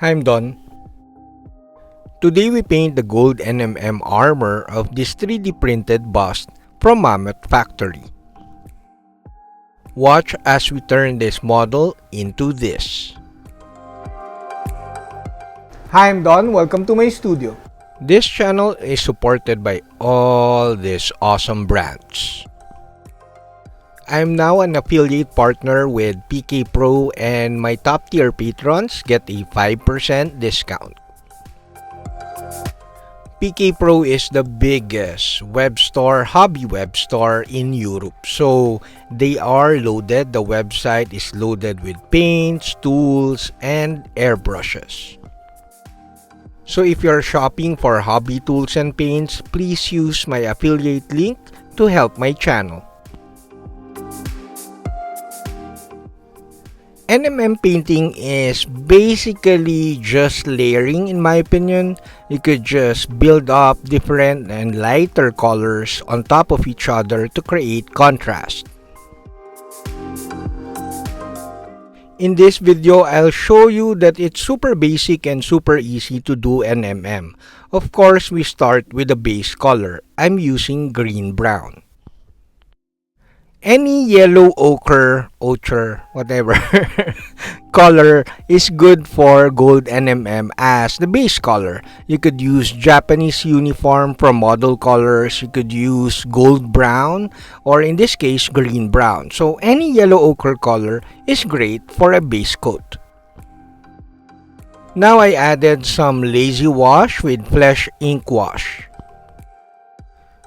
I'm Don. Today we paint the gold NMM armor of this 3D printed bust from Mammoth Factory. Watch as we turn this model into this. Hi, I'm Don. Welcome to my studio. This channel is supported by all these awesome brands. I'm now an affiliate partner with PK Pro, and my top tier patrons get a 5% discount. PK Pro is the biggest hobby web store in Europe. So they are loaded. The website is loaded with paints, tools, and airbrushes. So if you're shopping for hobby tools and paints, please use my affiliate link to help my channel. NMM painting is basically just layering, in my opinion. You could just build up different and lighter colors on top of each other to create contrast. In this video, I'll show you that it's super basic and super easy to do NMM. Of course, we start with the base color. I'm using green-brown. Any yellow ochre, whatever color is good for gold NMM as the base color. You could use Japanese uniform from model colors. You could use gold brown, or in this case green brown. So any yellow ochre color is great for a base coat. Now I added some lazy wash with flesh ink wash.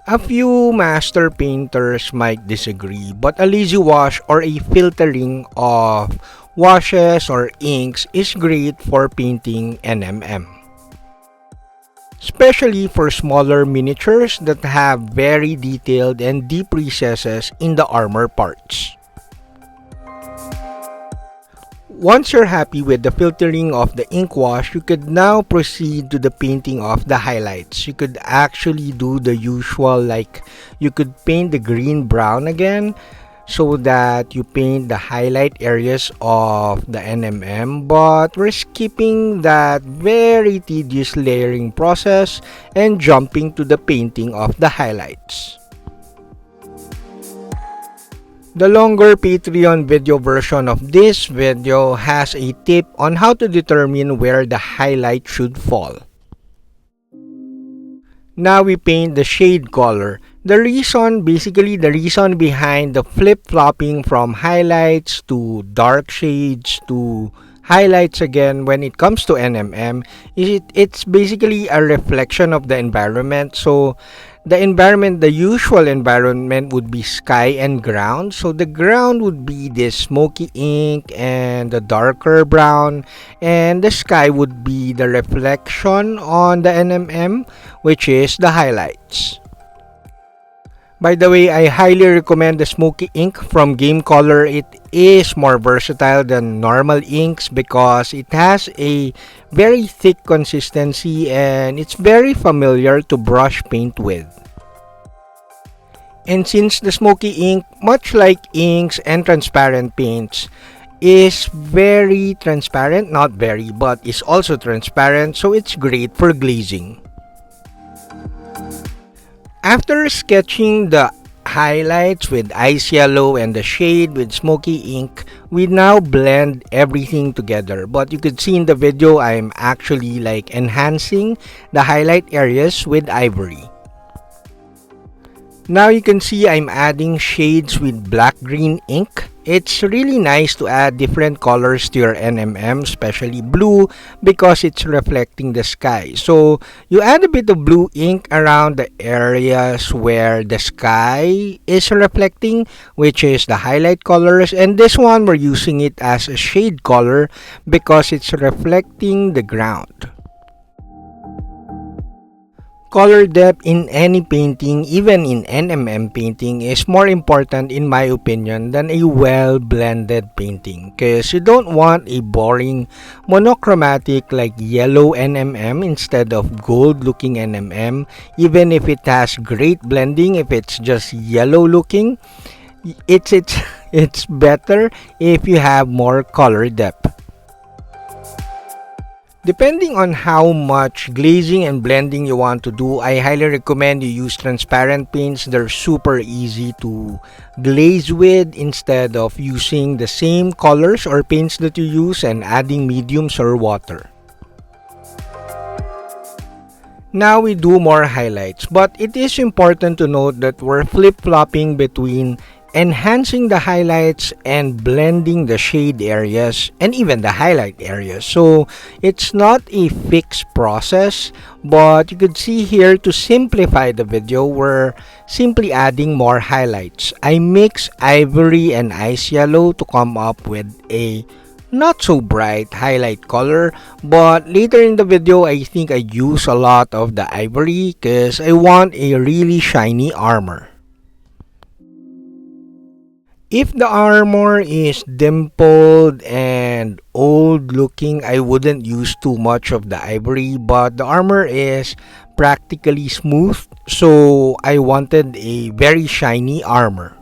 A few master painters might disagree, but a lazy wash or a filtering of washes or inks is great for painting NMM. Especially for smaller miniatures that have very detailed and deep recesses in the armor parts. Once you're happy with the filtering of the ink wash, you could now proceed to the painting of the highlights. You could actually do the usual, like you could paint the green-brown again so that you paint the highlight areas of the NMM, but we're skipping that very tedious layering process and jumping to the painting of the highlights. The longer Patreon video version of this video has a tip on how to determine where the highlight should fall. Now we paint the shade color. The reason behind the flip-flopping from highlights to dark shades to highlights again when it comes to NMM is it's basically a reflection of the environment. So the usual environment would be sky and ground. So the ground would be this smoky ink and the darker brown, and the sky would be the reflection on the NMM, which is the highlights. By the way, I highly recommend the smoky ink from Game Color. It is more versatile than normal inks because it has a very thick consistency and it's very familiar to brush paint with. And since the smoky ink, much like inks and transparent paints, is very transparent, not very, but is also transparent, so it's great for glazing. After sketching the highlights with ice yellow and the shade with smoky ink, we now blend everything together. But you could see in the video, I'm actually like enhancing the highlight areas with ivory. Now you can see I'm adding shades with black-green ink. It's really nice to add different colors to your NMM, especially blue, because it's reflecting the sky. So you add a bit of blue ink around the areas where the sky is reflecting, which is the highlight colors. And this one, we're using it as a shade color because it's reflecting the ground. Color depth in any painting, even in NMM painting, is more important in my opinion than a well-blended painting, because you don't want a boring monochromatic like yellow NMM instead of gold-looking NMM. Even if it has great blending, if it's just yellow looking, it's better if you have more color depth. Depending on how much glazing and blending you want to do, I highly recommend you use transparent paints. They're super easy to glaze with instead of using the same colors or paints that you use and adding mediums or water. Now we do more highlights, but it is important to note that we're flip-flopping between enhancing the highlights and blending the shade areas and even the highlight areas. So it's not a fixed process, but you could see here, to simplify the video, we're simply adding more highlights. I mix ivory and ice yellow to come up with a not so bright highlight color, but later in the video I think I use a lot of the ivory because I want a really shiny armor. If the armor is dimpled and old looking, I wouldn't use too much of the ivory, but the armor is practically smooth, so I wanted a very shiny armor.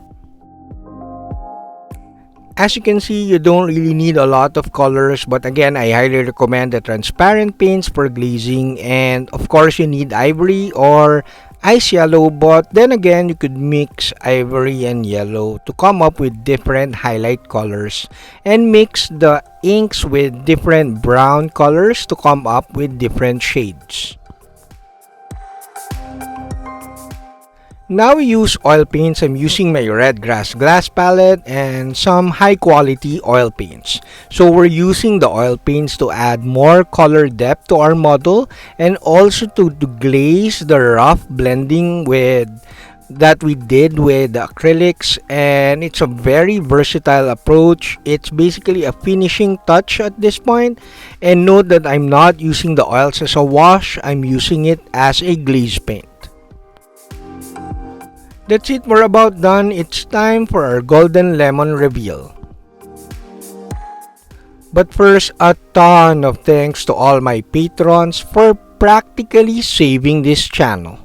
As you can see, you don't really need a lot of colors, but again, I highly recommend the transparent paints for glazing, and of course you need ivory or ice yellow, but then again you could mix ivory and yellow to come up with different highlight colors and mix the inks with different brown colors to come up with different shades. Now we use oil paints. I'm using my red grass glass palette and some high quality oil paints. So we're using the oil paints to add more color depth to our model and also to glaze the rough blending with that we did with the acrylics, and it's a very versatile approach. It's basically a finishing touch at this point, and note that I'm not using the oils as a wash, I'm using it as a glaze paint. That's it, we're about done. It's time for our golden lemon reveal. But first, a ton of thanks to all my patrons for practically saving this channel.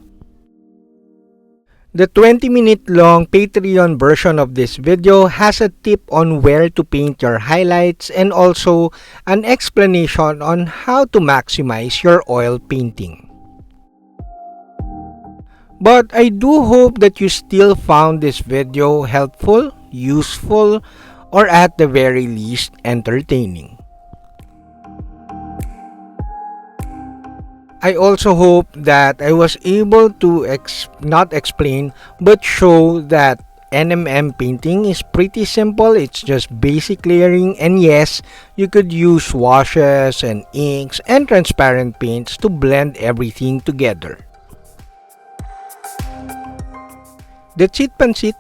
The 20-minute long Patreon version of this video has a tip on where to paint your highlights and also an explanation on how to maximize your oil painting. But I do hope that you still found this video helpful, useful, or at the very least entertaining. I also hope that I was able to not explain but show that NMM painting is pretty simple. It's just basic layering, and yes, you could use washes and inks and transparent paints to blend everything together. That's it, Pansit.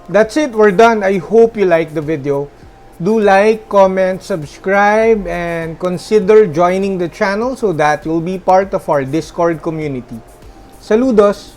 That's it, we're done. I hope you liked the video. Do like, comment, subscribe, and consider joining the channel so that you'll be part of our Discord community. Saludos!